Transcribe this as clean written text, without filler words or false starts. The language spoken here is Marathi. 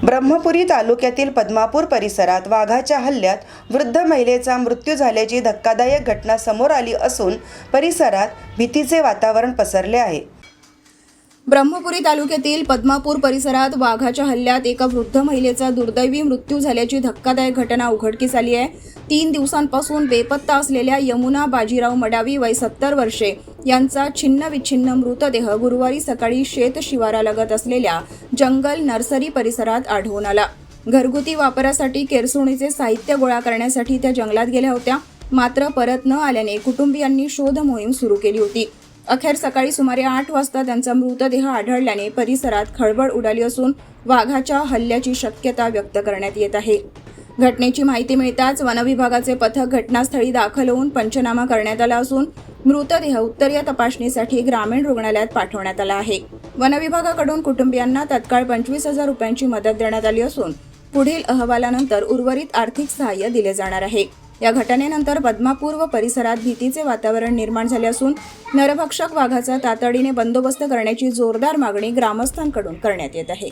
ब्रह्मपुरी तालुक्यातील पद्मापूर परिसरात वाघाच्या हल्ल्यात वृद्ध महिलेचा मृत्यू झाल्याची धक्कादायक घटना समोर आली असून परिसरात भीतीचे वातावरण पसरले आहे। ब्रह्मपुरी तालुक्यातील पद्मापूर परिसरात वाघाच्या हल्ल्यात एका वृद्ध महिलेचा दुर्दैवी मृत्यू झाल्याची धक्कादायक घटना उघडकीस आली आहे। 3 दिवसांपासून बेपत्ता असलेल्या यमुना बाजीराव मडावी वय 70 वर्षे यांचा छिन्नविच्छिन्न मृतदेह गुरुवारी सकाळी शेत शिवारालगत असलेल्या जंगल नर्सरी परिसरात आढळून आला। घरगुती वापरासाठी केरसुणीचे साहित्य गोळा करण्यासाठी त्या जंगलात गेल्या होत्या, मात्र परत न आल्याने कुटुंबियांनी शोध मोहीम सुरू केली होती। अखेर सकाळी सुमारे 8 वाजता त्यांचा मृतदेह आढळल्याने परिसरात खळबळ उडाली असून वाघाच्या हल्ल्याची शक्यता व्यक्त करण्यात येत आहे। घटनेची माहिती मिळताच वनविभागाचे पथक घटनास्थळी दाखल होऊन पंचनामा करण्यात आला असून मृतदेह उत्तरीय तपासणीसाठी ग्रामीण रुग्णालयात पाठवण्यात आला आहे। वनविभागाकडून कुटुंबियांना तत्काळ 25,000 रुपयांची मदत देण्यात आली असून पुढील अहवालानंतर उर्वरित आर्थिक सहाय्य दिले जाणार आहे। या घटनेनंतर पद्मापूर व परिसरात भीतीचे वातावरण निर्माण झाले असून नरभक्षक वाघाचा तातडीने बंदोबस्त करण्याची जोरदार मागणी ग्रामस्थांकडून करण्यात येत आहे।